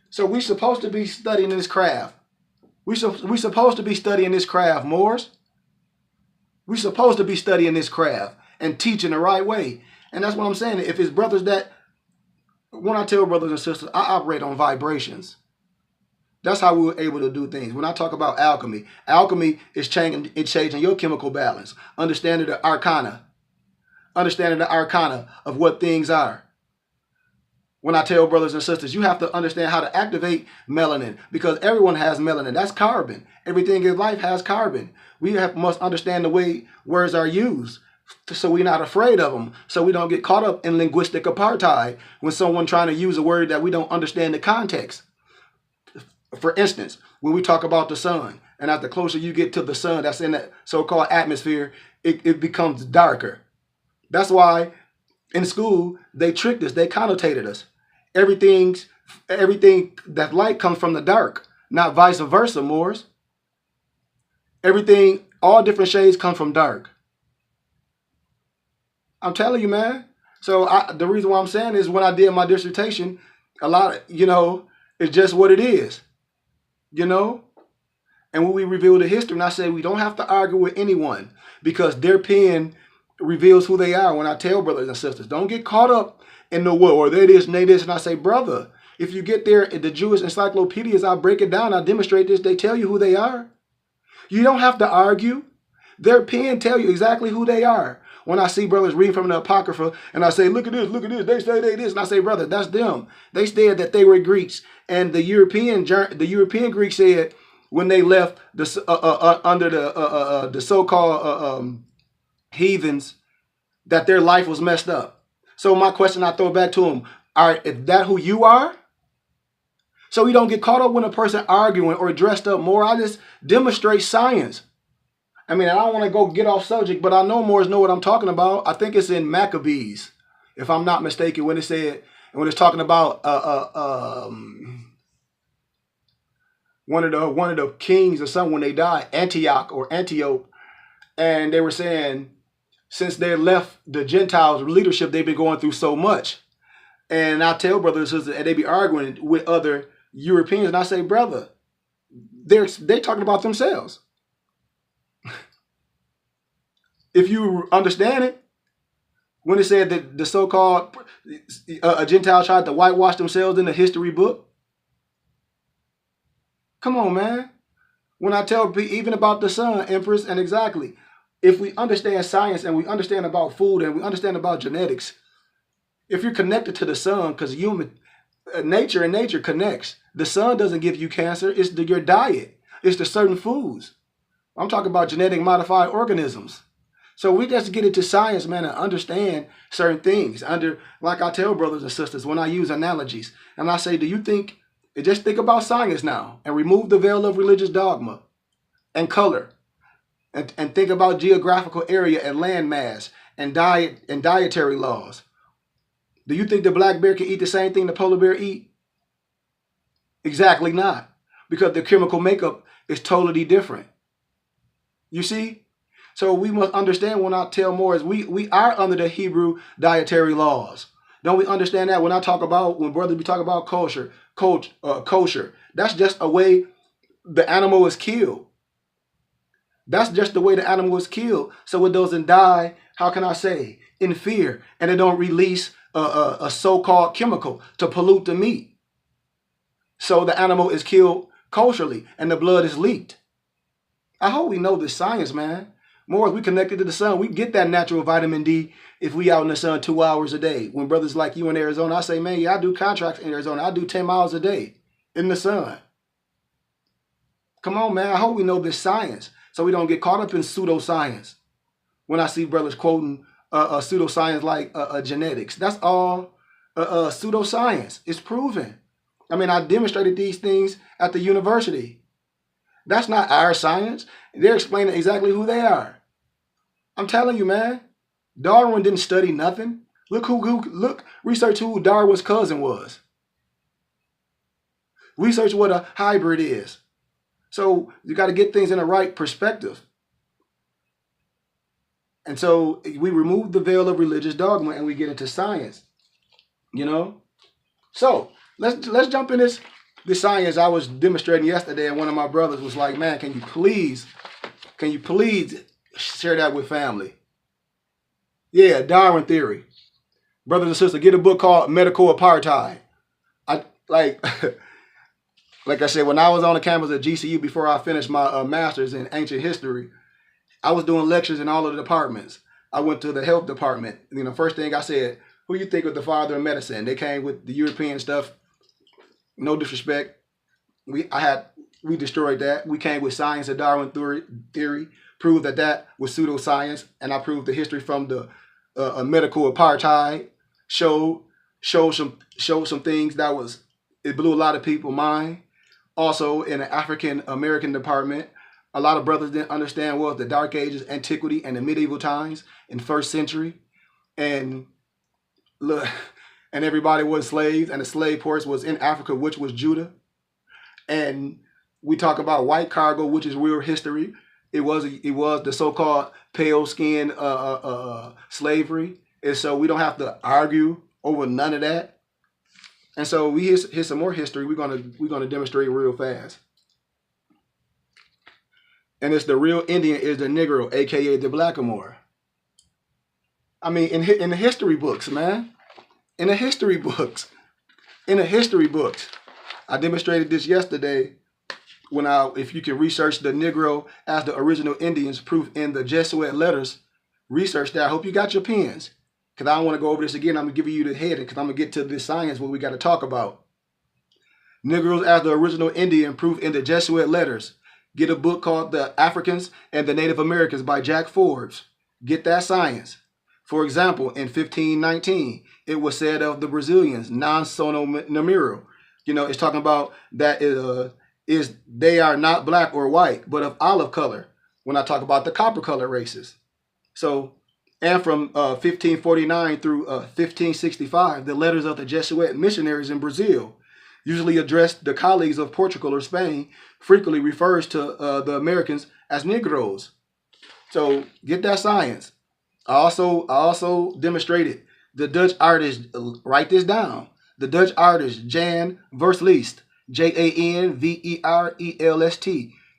So we supposed to be studying this craft. We supposed to be studying this craft, Moors. We supposed to be studying this craft and teaching the right way. And that's what I'm saying. If it's brothers that, when I tell brothers and sisters, I operate on vibrations. That's how we were able to do things. When I talk about alchemy, alchemy is changing your chemical balance. Understanding the arcana. Understanding the arcana of what things are. When I tell brothers and sisters, you have to understand how to activate melanin because everyone has melanin. That's carbon. Everything in life has carbon. We must understand the way words are used so we're not afraid of them, so we don't get caught up in linguistic apartheid when someone trying to use a word that we don't understand the context. For instance, when we talk about the sun, and as the closer you get to the sun that's in that so-called atmosphere, it becomes darker. That's why in school, they tricked us. They connotated us. Everything that light comes from the dark, not vice versa, Moors. Everything, all different shades come from dark. I'm telling you, man. So the reason why I'm saying is when I did my dissertation, a lot of, it's just what it is, And when we reveal the history, and I say we don't have to argue with anyone because their pen reveals who they are. When I tell brothers and sisters, don't get caught up and the what, or they this and they this. And I say, brother, if you get there at the Jewish encyclopedias, I break it down, I demonstrate this, they tell you who they are. You don't have to argue. Their pen tell you exactly who they are. When I see brothers reading from the Apocrypha, and I say, look at this, they say they this, and I say, brother, that's them. They said that they were Greeks, and the European Greeks said when they left under the so-called heathens that their life was messed up. So my question I throw back to them: all right, is that who you are? So we don't get caught up when a person arguing or dressed up more. I just demonstrate science. I mean, I don't want to go get off subject, but I know Moors know what I'm talking about. I think it's in Maccabees, if I'm not mistaken, when it's talking about one of the kings or something when they died, Antioch, and they were saying since they left the Gentiles leadership, they've been going through so much. And I tell brothers and sisters, and they be arguing with other Europeans, and I say, brother, they're talking about themselves. If you understand it, when it said that the so-called Gentile tried to whitewash themselves in the history book, come on, man. When I tell people even about the sun, Empress, and exactly, if we understand science and we understand about food and we understand about genetics, if you're connected to the sun, because nature connects. The sun doesn't give you cancer. It's your diet. It's the certain foods. I'm talking about genetic modified organisms. So we just get into science, man, and understand certain things. Like I tell brothers and sisters when I use analogies, and I say, just think about science now and remove the veil of religious dogma and color and think about geographical area and land mass and diet and dietary laws. Do you think the black bear can eat the same thing the polar bear eat? Exactly not, because the chemical makeup is totally different. You see? So we must understand when I tell Moors, we are under the Hebrew dietary laws. Don't we understand that when brothers be talking about kosher, that's just a way the animal is killed. That's just the way the animal is killed. So it doesn't die, how can I say, in fear, and it don't release a so-called chemical to pollute the meat. So the animal is killed kosherly and the blood is leaked. I hope we know this science, man. More if we connected to the sun, we get that natural vitamin D if we out in the sun 2 hours a day. When brothers like you in Arizona, I say, man, yeah, I do contracts in Arizona. I do 10 miles a day in the sun. Come on, man. I hope we know this science so we don't get caught up in pseudoscience. When I see brothers quoting pseudoscience like genetics, that's all pseudoscience. It's proven. I mean, I demonstrated these things at the university. That's not our science. They're explaining exactly who they are. I'm telling you, man. Darwin didn't study nothing. Research who Darwin's cousin was. Research what a hybrid is. So you got to get things in the right perspective. And so we remove the veil of religious dogma and we get into science. You know? So let's jump in this science I was demonstrating yesterday, and one of my brothers was like, man, can you please share that with family? Yeah, Darwin theory. Brothers and sisters, get a book called Medical Apartheid. Like I said, when I was on the campus at GCU before I finished my master's in ancient history, I was doing lectures in all of the departments. I went to the health department. First thing I said, who you think was the father of medicine? They came with the European stuff. No disrespect. We destroyed that. We came with science and Darwin theory, proved that was pseudoscience, and I proved the history from the medical apartheid. Showed some things it blew a lot of people's mind. Also, in the African American department, a lot of brothers didn't understand what was the Dark Ages, antiquity, and the medieval times in first century, and look, and everybody was slaves, and the slave force was in Africa, which was Judah. And we talk about white cargo, which is real history. It was the so-called pale skin slavery, and so we don't have to argue over none of that. And so here's some more history. We're gonna demonstrate real fast. And it's the real Indian is the Negro, aka the Blackamoor. I mean, in the history books, man. In the history books. In the history books. I demonstrated this yesterday when if you can research the Negro as the original Indians proof in the Jesuit letters, research that. I hope you got your pens, because I don't want to go over this again. I'm going to give you the heading, because I'm going to get to this science what we got to talk about. Negroes as the original Indian proof in the Jesuit letters. Get a book called The Africans and the Native Americans by Jack Forbes. Get that science. For example, in 1519, it was said of the Brazilians, non sono namiro. You know, it's talking about that they are not black or white, but of olive color, when I talk about the copper color races. So, and from 1549 through 1565, the letters of the Jesuit missionaries in Brazil, usually addressed the colleagues of Portugal or Spain, frequently refers to the Americans as Negroes. So get that science. I also demonstrated the Dutch artist, write this down, the Dutch artist Jan Verhelst, Janverelst,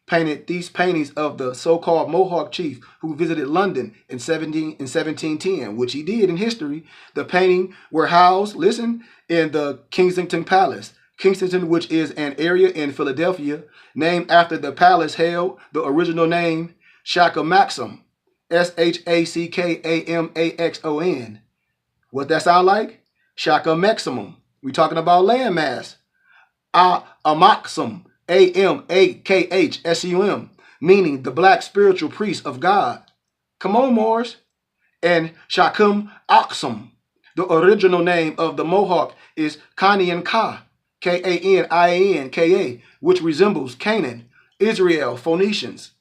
painted these paintings of the so-called Mohawk chief who visited London in 1710, which he did in history. The painting were housed, listen, in the Kensington Palace. Kensington, which is an area in Philadelphia, named after the palace held the original name Shaka Maxim, Shackamaxon. What that sound like? Shaka Maximum. We talking about landmass. Amaxum, Amakhsum, meaning the black spiritual priest of God. Come on, Moors. And Shakum Aksum. The original name of the Mohawk is Kanian Ka, Kanianka, which resembles Canaan, Israel, Phoenicians.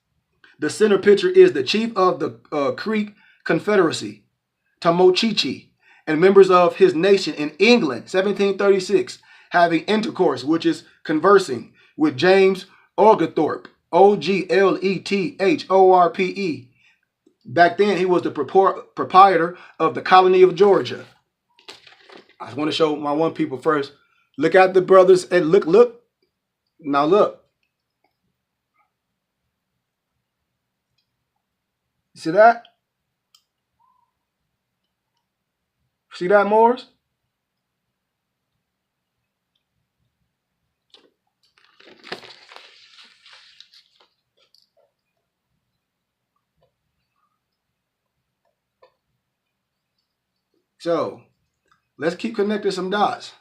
The center picture is the chief of the Creek Confederacy, Tamochichi, and members of his nation in England, 1736, having intercourse, which is conversing, with James Oglethorpe, Oglethorpe. Back then, he was the proprietor of the colony of Georgia. I want to show my one people first. Look at the brothers and look. Now look. See that? See that, Moors? So, let's keep connecting some dots.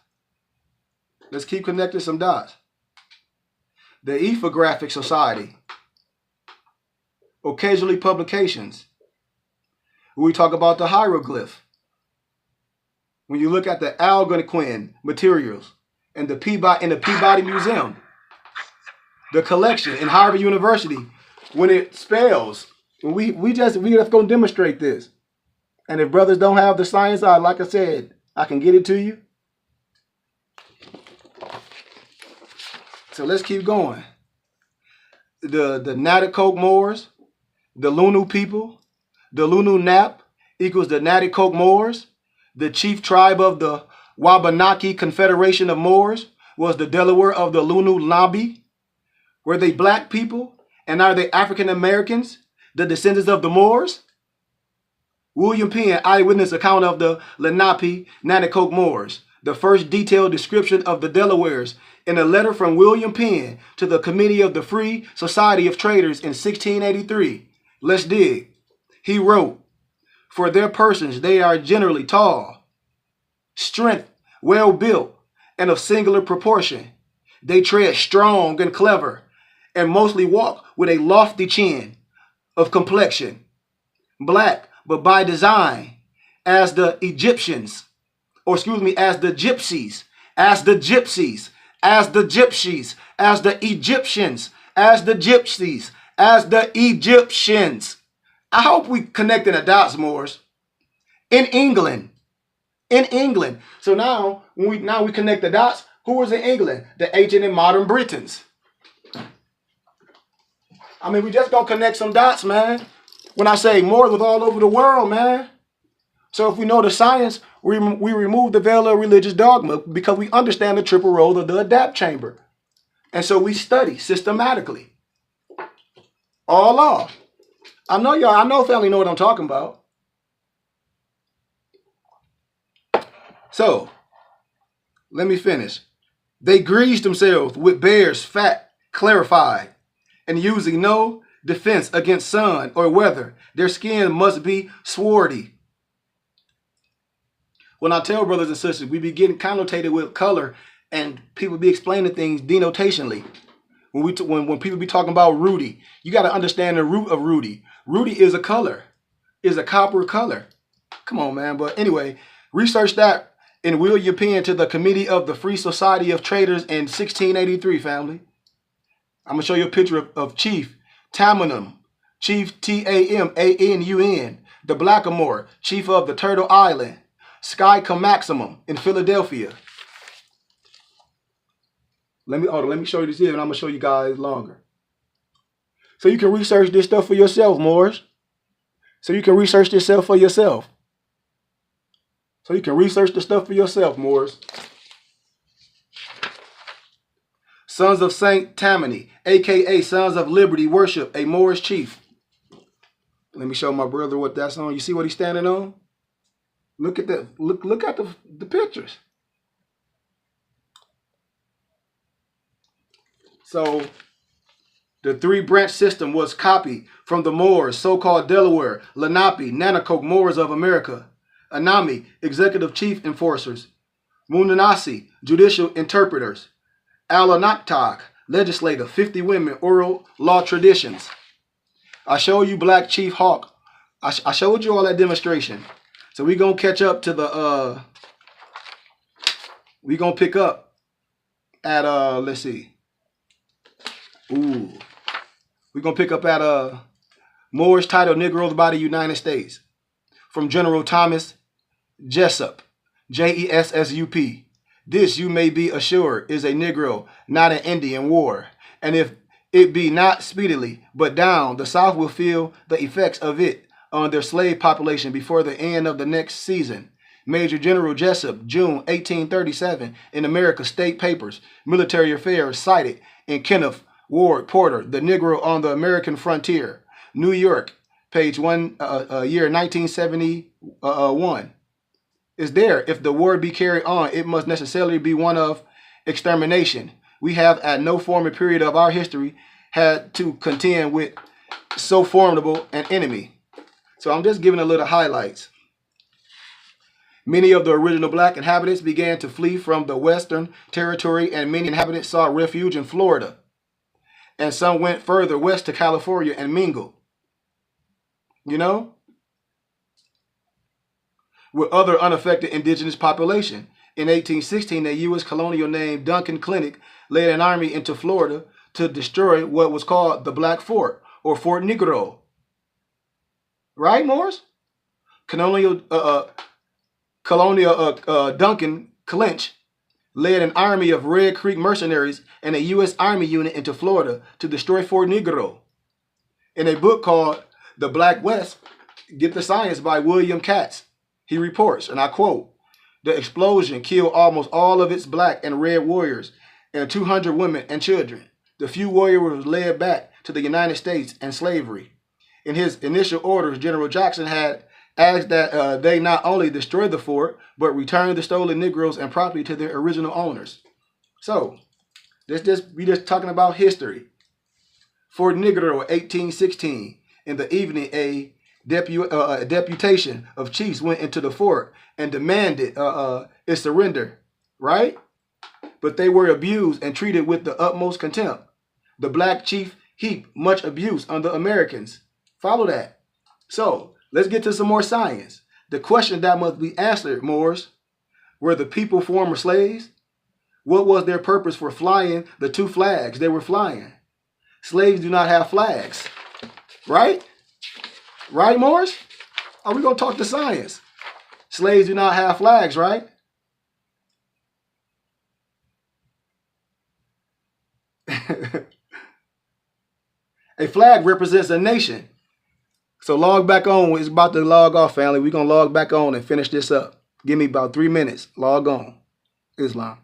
Let's keep connecting some dots. The Ephographic Society. Occasionally publications. When we talk about the hieroglyph. When you look at the Algonquin materials and the Peabody Museum. The collection in Harvard University. When it spells. We just going to demonstrate this. And if brothers don't have the science, like I said, I can get it to you. So let's keep going. The Natticoke Moors, the Lunu people, the Lunu Nap equals the Natticoke Moors. The chief tribe of the Wabanaki Confederation of Moors was the Delaware of the Lunu Nabi. Were they black people? And are they African Americans, the descendants of the Moors? William Penn, eyewitness account of the Lenape Natticoke Moors, the first detailed description of the Delawares, in a letter from William Penn to the Committee of the Free Society of Traders in 1683. Let's dig. He wrote, "For their persons they are generally tall, strength, well built, and of singular proportion. They tread strong and clever, and mostly walk with a lofty chin, of complexion, black, but by design, as the Egyptians, as the gypsies, as the gypsies, as the gypsies, as the Egyptians, as the gypsies, as the Egyptians." I hope we connecting the dots, Moors. In England. So now, when we connect the dots, who was in England? The ancient and modern Britons. I mean, we just gonna connect some dots, man. When I say Moors was all over the world, man. So if we know the science, we remove the veil of religious dogma because we understand the triple role of the adapt chamber. And so we study systematically. All off. I know family know what I'm talking about. So, let me finish. They greased themselves with bear's fat clarified, and using no defense against sun or weather, their skin must be swarthy. When I tell brothers and sisters, we be getting connotated with color, and people be explaining things denotationally. When people be talking about Rudy, you got to understand the root of Rudy. Rudy is a color, is a copper color. Come on, man. But anyway, research that and will your pen to the Committee of the Free Society of Traders in 1683, family. I'm going to show you a picture of Chief Tamanum, Chief Tamanun, the Blackamoor, Chief of the Turtle Island, Sky Maximum in Philadelphia. Let me show you this here, and I'm going to show you guys longer. So you can research this stuff for yourself, Moors. So you can research this stuff for yourself. So you can research the stuff for yourself, Moors. Sons of Saint Tammany, a.k.a. Sons of Liberty, worship a Moorish chief. Let me show my brother what that's on. You see what he's standing on? Look at that. Look at the pictures. So the three-branch system was copied from the Moors, so-called Delaware, Lenape, Nanacoke Moors of America, Anami, executive chief enforcers, Munanasi, judicial interpreters, Alanaktak, legislative, 50 women, oral law traditions. I showed you Black Chief Hawk. I showed you all that demonstration. So we're going to catch up to the, we're going to pick up at, let's see. Ooh. We're going to pick up at Moorish title, Negroes by the United States. From General Thomas Jessup, Jessup. This, you may be assured, is a Negro, not an Indian war. And if it be not speedily, but down, the South will feel the effects of it on their slave population before the end of the next season. Major General Jessup, June 1837, in America State Papers, Military Affairs, cited in Kenneth Ward Porter, The Negro on the American Frontier, New York, page 1, year 1971. Is there, if the war be carried on, it must necessarily be one of extermination. We have at no former period of our history had to contend with so formidable an enemy. So I'm just giving a little highlights. Many of the original Black inhabitants began to flee from the Western Territory, and many inhabitants sought refuge in Florida. And some went further west to California and mingled, you know, with other unaffected indigenous population. In 1816, a U.S. colonial named Duncan Clinic led an army into Florida to destroy what was called the Black Fort, or Fort Negro. Right, Morris? Colonial Duncan Clinch led an army of Red Creek mercenaries and a U.S. Army unit into Florida to destroy Fort Negro. In a book called The Black West, Get the Science by William Katz, he reports, and I quote, the explosion killed almost all of its black and red warriors and 200 women and children. The few warriors were led back to the United States and slavery. In his initial orders, General Jackson had asked that they not only destroy the fort, but return the stolen Negroes and property to their original owners. So, we just talking about history. Fort Negro, 1816. In the evening, a deputation of chiefs went into the fort and demanded its surrender, right? But they were abused and treated with the utmost contempt. The Black chief heaped much abuse on the Americans. Follow that. So, let's get to some more science. The question that must be answered, Moors, were the people former slaves? What was their purpose for flying the two flags they were flying? Slaves do not have flags, right? Right, Moors? Are we going to talk to science? Slaves do not have flags, right? A flag represents a nation. So log back on. It's about to log off, family. We're going to log back on and finish this up. Give me about 3 minutes. Log on. Islam.